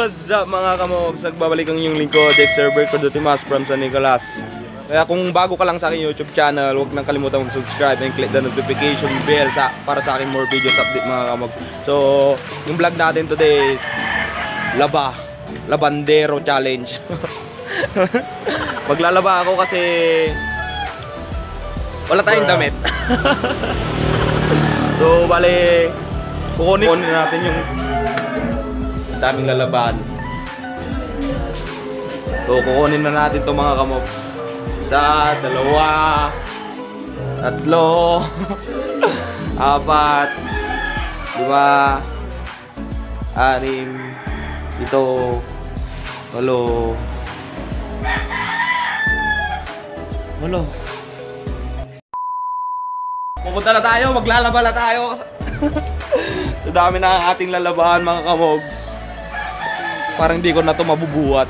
What's up mga kamogs? Nagbabalik ang inyong lingkod, Dexter Bercodotimas from San Nicolas. Kaya kung bago ka lang sa aking YouTube channel, huwag nang kalimutan mag-subscribe and click the notification bell para sa aking more videos update mga kamogs. So, yung vlog natin today is Labandero Challenge. Maglalaba ako kasi wala tayong damit. So, bale, kukunin natin yung daming lalaban. So, kukunin na natin itong mga kamogs. Isa, dalawa, tatlo, apat, lima, anim, ito, walo. Pupunta na tayo, maglalaba na tayo. So, dami na ang ating lalabahan mga kamogs. Parang hindi ko na ito mabubuhat.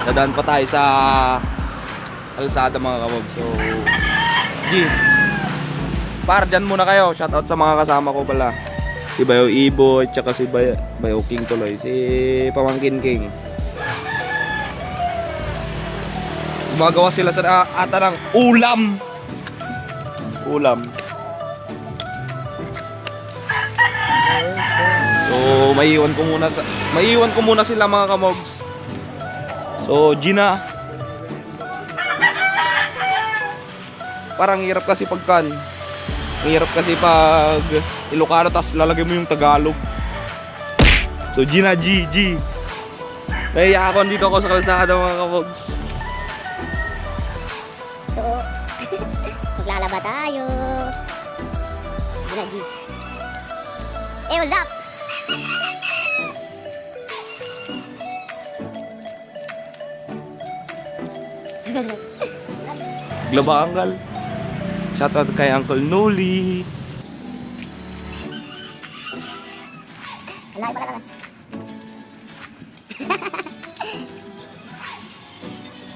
Dadaan pa tayo sa kalsada mga kamogs. So, G, dyan muna kayo. Shoutout sa mga kasama ko pala. Si Bayo Ibo at saka si Bayo King tuloy. Si Pamangkin King. Gumagawa sila sa ata ng ulam. So, maiiwan ko muna sila mga kamogs. So, Gina. Parang hirap kasi pag Ilocano tas lalagay mo yung Tagalog. So, Gina, G. Kaya ako dito ako sa kalsada mga kamogs. So, maglalaba tayo. Gina, G. Hey, what's up? Glaba Uncle. Shoutout kay Uncle Noli. Alay pa lang.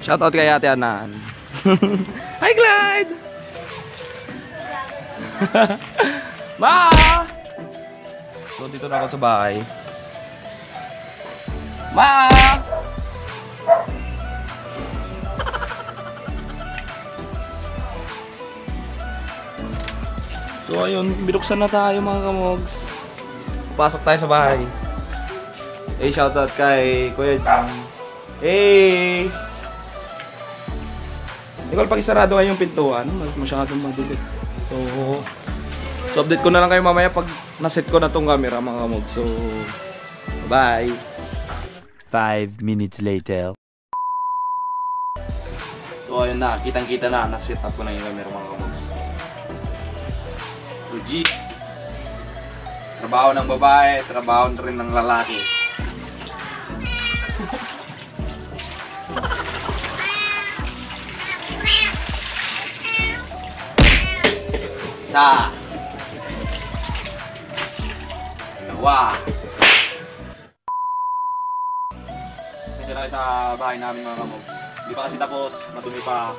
Shoutout kay Ate Anan. Hi Clyde. Ma! So dito na ako sa bahay. Ma! So ayun, binuksan na tayo mga kamogs. Papasok tayo sa bahay. Hey, shoutout kay Kuya Jam. Hey! Ikaw, pag isarado kayo yung pintuan, masyadong madilit. So update ko na lang kayo mamaya pag naset ko na tong camera mga kamogs. So, bye! 5 minutes later. So ayun na, kitang-kita na, naset up ko na yung camera mga kamogs. So G, trabaho ng babae, trabaho rin ng lalaki. Isa, dalawa. Kasi na sa bahay namin mga kamogs. Hindi pa kasi tapos, madumi pa.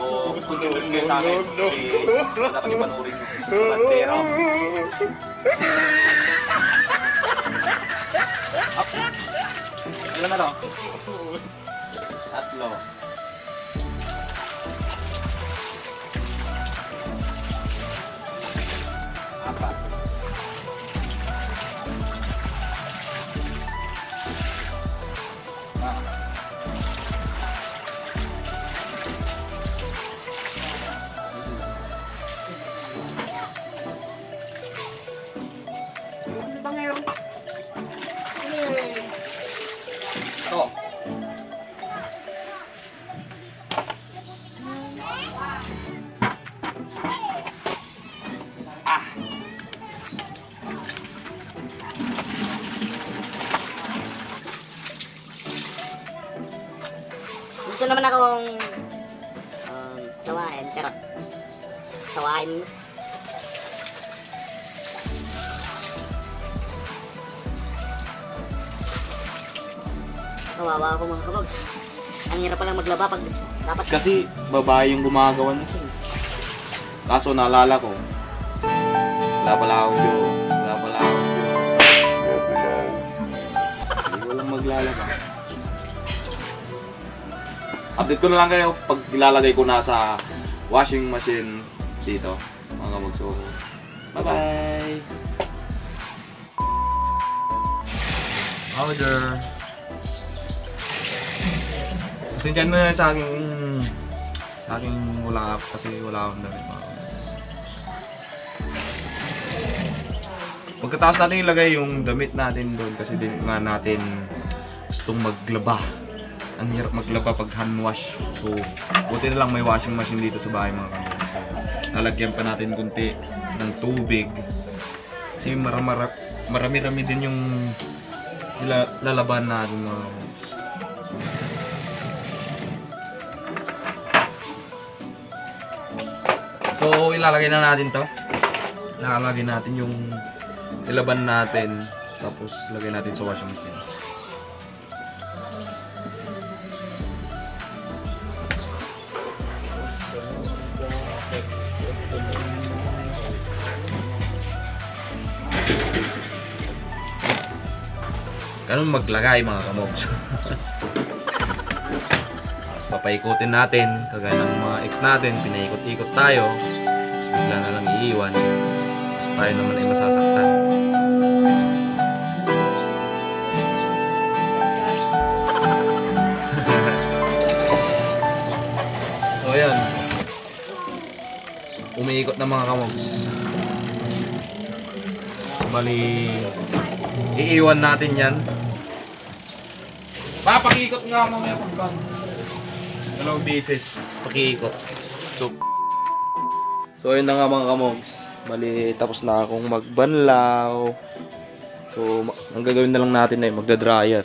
So, kunturin kayo sa akin kasi dapat ipanurin nyo. Labandero. Up. Ilan na to? Tatlo. Apat. Ito. Gusto naman akong sawain, pero sawain mo. Kawawa ako mga kamogs. Ang hirap palang maglaba pag dapat. Kasi babae yung gumagawa nito. Kaso naalala ko, wala pala akong Diyos. maglalaba. Update ko na lang kayo pag ilalagay ko na sa washing machine dito, mga kamogso. Bye-bye! Order! Pasensya na sa aking wala kasi wala akong damit, mga kamogso. Pagkatapos natin ilagay yung damit natin doon kasi din nga natin gustong maglaba. Ang hirap maglaba pag hand wash. So, buti na lang may washing machine dito sa bahay, mga kamogso. So, lalagyan pa natin kunti ng tubig. Kasi marami-rami din yung lalaban natin, mga kamogso. So, ilalagay na natin to. Ilalagay natin yung ilaban natin. Tapos, lagay natin sa washing machine. Ganun maglagay, mga kamogs. Papaikutin natin, kagaya ng mga ex natin, pinaikot-ikot tayo. Tapos bigla na lang iiwan. Tapos tayo naman ay masasaktan. So yan. Umiikot na, mga kamogs. Bali, iiwan natin yan. Papakikot nga mamaya pagkan. Dalawang beses pakikot. So yun na nga, mga kamogs. Bali, tapos na akong magbanlaw. So ang gagawin na lang natin ay magda-dryer.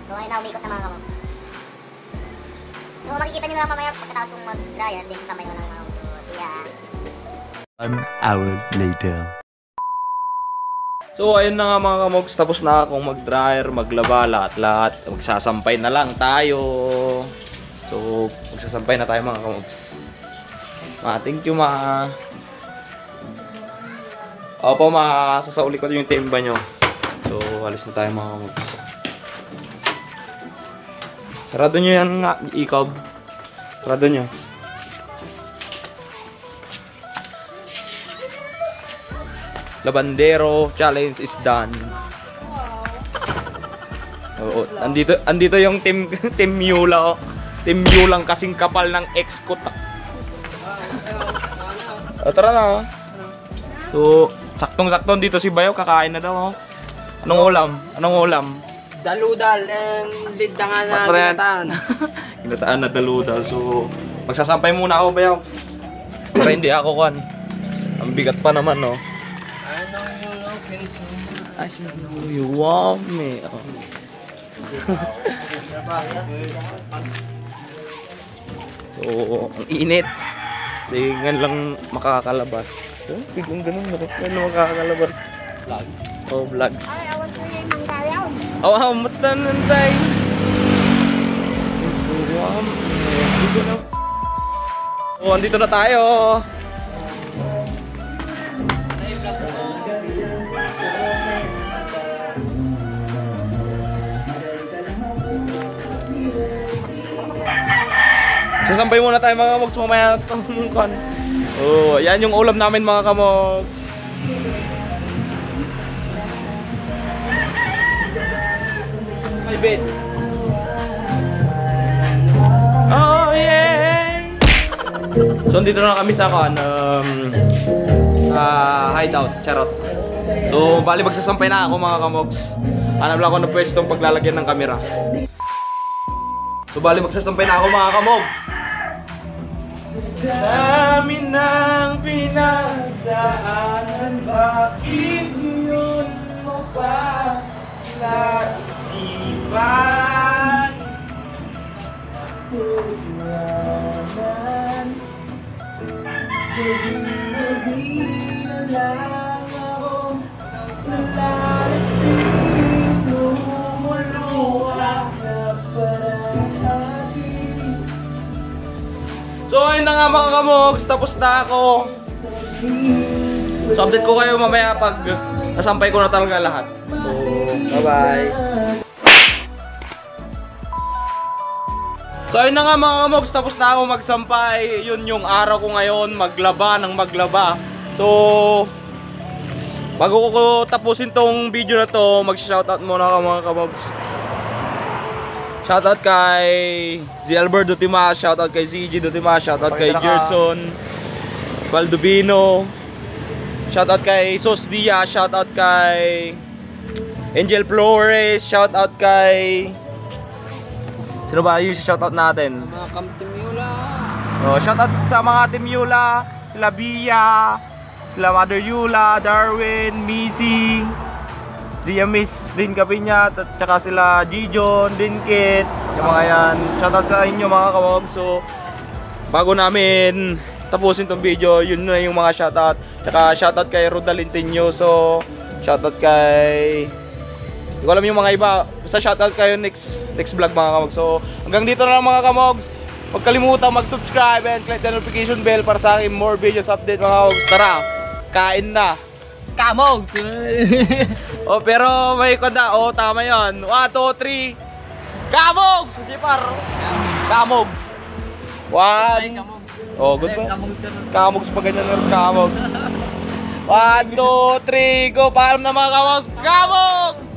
So ayun na, umikot na, mga kamogs. So makikita nyo na mamaya pagkatapos kong mag-dryer, din kasama yun ng mga kamogs. So see ya. 1 hour later. So ayun na nga, mga kamogs, tapos na akong mag-dryer, maglaba, lahat-lahat. Magsasampay na lang tayo. So magsasampay na tayo, mga kamogs. Thank you, ma. Opo, ma, sasauli ko yung timba nyo. So alis na tayo, mga kamogs. Sarado nyo yan nga, ikaw. Sarado nyo. Labandero challenge is done. Oo, andito yung team Mula, oh. Team Mulang kasing kapal ng ex ko. Tara na. Oh. So, saktong-sakto dito si Bayo, kakain na daw, oh. Anong ulam? Anong ulam? Daludal and lindangan na ginataan. Ginataan na daludal. So, magsasampay muna ako, Bayo. Para hindi ako kan. Ang bigat pa naman, no. I know you want me. Oh. So, ang init. Kasi nga lang makakalabas. So, biglang ganun. Nga lang makakalabas. Oh, vlogs. Oh, matan nantay. Oh, andito na tayo. Sasampay muna tayo, mga kamogs, mamaya kan. Oh, yan yung ulam namin, mga kamogs. Hi, babe. Oh, yeah. So, dito na kami sa hideout, charot. So, bali magsasampay na ako mga kamogs. Hanap lang ako ng pwestong paglalagyan ng kamera. So, bali magsasampay na ako mga kamogs. Dami ng pinagdaanan, bakit yun mo pa naisipan? So ayun na nga mga kamogs, tapos na ako. So update ko kayo mamaya pag nasampay ko na talaga lahat. So bye bye. So ayun na nga mga kamogs, tapos na ako magsampay. Yun yung araw ko ngayon, maglaba ng maglaba. So bago ko tapusin tong video na to, mag-shoutout muna ako mga kamogs. Shoutout kay Albert Dutima, shoutout kay CG Dutima, shoutout kay Gerson Valdubino, shoutout kay Sos Dia, shoutout kay Angel Flores, shoutout kay... Sino ba yung shoutout natin? Mga Team Yula. Oh, shoutout sa mga Team Yula, sila Bia, sila Mother Yula, Darwin, Missy, si Miss din Kapinyat, at saka sila Gijon, Dinkit, yung mga yan. Shoutout sa inyo mga kamogs. So, bago namin tapusin tong video, yun na yung mga shoutout. Saka shoutout kay Rodalyn Tinyoso, shoutout kay... Hindi ko alam yung mga iba. Basta shoutout kayo next vlog mga kamogs. So, hanggang dito na lang mga kamogs. Huwag kalimutan mag-subscribe and click the notification bell para sa akin more videos update mga kamogs. Tara, kain na! Kamogs! Oh, pero may kanda. Oh, tama yun. 1, 2, 3. Kamogs! Hindi par. Kamogs. 1. Oh, good ba? Kamogs pa ganyan na kamogs. 1, 2, 3, go. Paalam na mga kamogs. Kamogs!